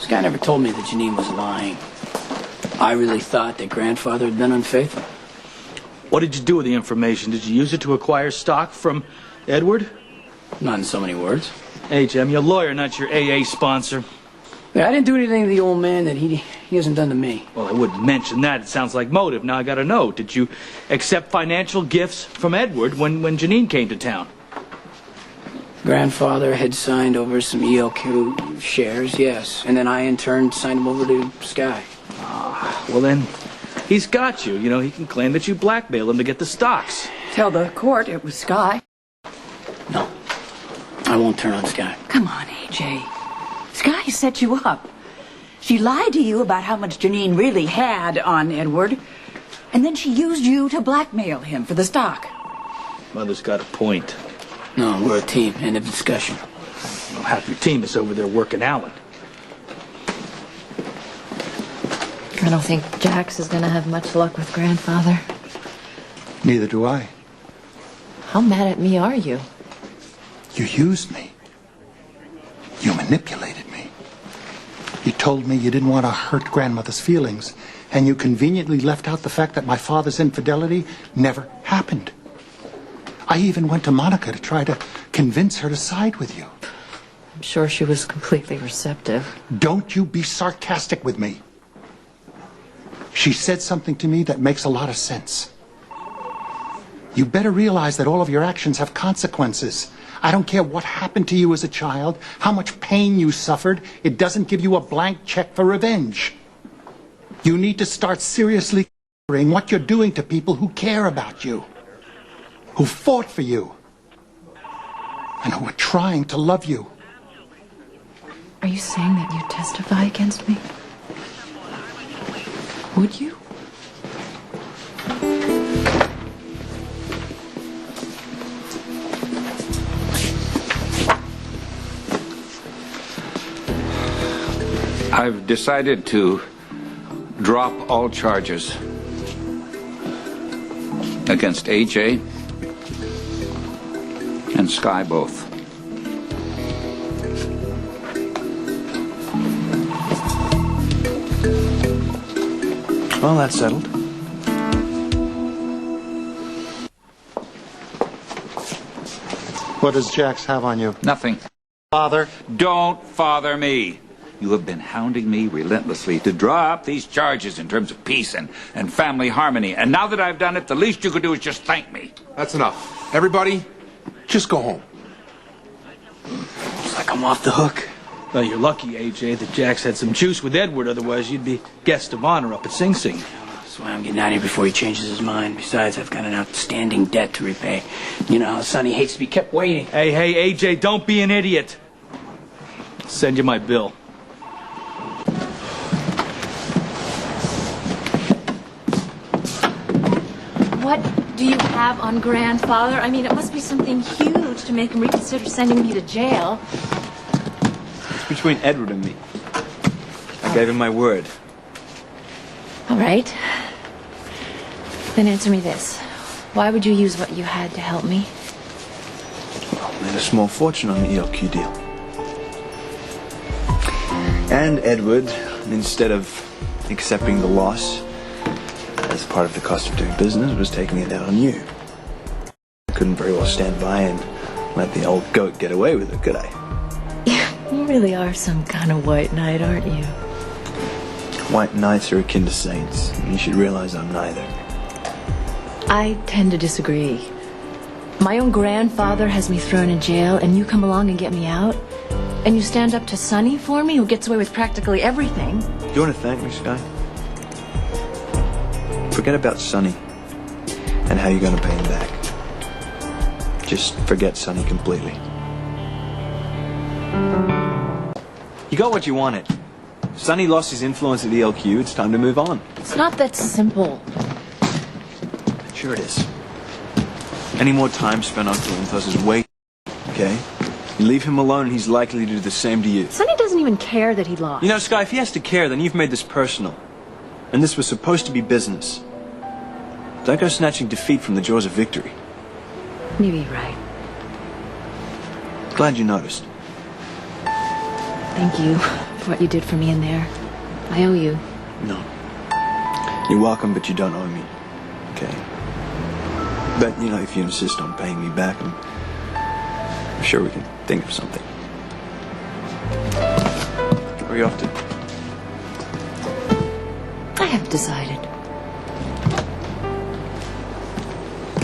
Skye never told me that Janine was lying. I really thought that grandfather had been unfaithful. What did you do with the information? Did you use it to acquire stock from Edward? Not in so many words. AJ, I'm your lawyer, not your AA sponsor. Yeah, I didn't do anything to the old man that he hasn't done to me. Well, I wouldn't mention that. It sounds like motive. Now I gotta know. Did you accept financial gifts from Edward when Janine came to town? Grandfather had signed over some ELQ shares, yes. And then I, in turn, signed them over to Skye. Well, then, he's got you. You know, he can claim that you blackmailed him to get the stocks. Tell the court it was Skye. No, I won't turn on Skye. Come on, AJ. Skye set you up. She lied to you about how much Janine really had on Edward, and then she used you to blackmail him for the stock. Mother's got a point. No, we're a team. End of discussion. Well, half your team is over there working Allen. I don't think Jax is going to have much luck with grandfather. Neither do I. How mad at me are you? You used me. You manipulated me. You told me you didn't want to hurt grandmother's feelings, and you conveniently left out the fact that my father's infidelity never happened. I even went to Monica to try to convince her to side with you. I'm sure she was completely receptive. Don't you be sarcastic with me. She said something to me that makes a lot of sense. You better realize that all of your actions have consequences. I don't care what happened to you as a child, how much pain you suffered. It doesn't give you a blank check for revenge. You need to start seriously considering what you're doing to people who care about you, who fought for you, and who are trying to love you. Are you saying that you'd testify against me? Would you? I've decided to drop all charges against AJ and Skye both. Well, that's settled. What does Jax have on you? Nothing. Father? Don't father me. You have been hounding me relentlessly to draw up these charges in terms of peace and family harmony. And now that I've done it, the least you could do is just thank me. That's enough. Everybody, just go home. It's like I'm off the hook. Well, you're lucky, AJ, that Jax had some juice with Edward. Otherwise, you'd be guest of honor up at Sing Sing. That's why I'm getting out of here before he changes his mind. Besides, I've got an outstanding debt to repay. You know how Sonny hates to be kept waiting. Hey, AJ, don't be an idiot. I'll send you my bill. What do you have on grandfather? I mean, it must be something huge to make him reconsider sending me to jail. It's between Edward and me. I gave him my word. All right. Then answer me this. Why would you use what you had to help me? I made a small fortune on the ELQ deal. And Edward, instead of accepting the loss as part of the cost of doing business, was taking it out on you. I couldn't very well stand by and let the old goat get away with it, could I? You really are some kind of white knight, aren't you? White knights are akin to saints, and you should realize I'm neither. I tend to disagree. My own grandfather has me thrown in jail, and you come along and get me out? And you stand up to Sonny for me, who gets away with practically everything? Do you want to thank me, Skye? Forget about Sonny and how you're going to pay him back. Just forget Sonny completely. You got what you wanted. Sonny lost his influence at ELQ. It's time to move on. It's not that simple. Sure it is. Any more time spent on Colinthos is way, okay? You leave him alone and he's likely to do the same to you. Sonny doesn't even care that he lost. You know, Skye, if he has to care, then you've made this personal. And this was supposed to be business. Don't go snatching defeat from the jaws of victory. Maybe you're right. Glad you noticed. Thank you for what you did for me in there. I owe you. No. You're welcome, but you don't owe me. Okay? But, you know, if you insist on paying me back, I'm sure we can think of something. Where are you off to? I haven't decided.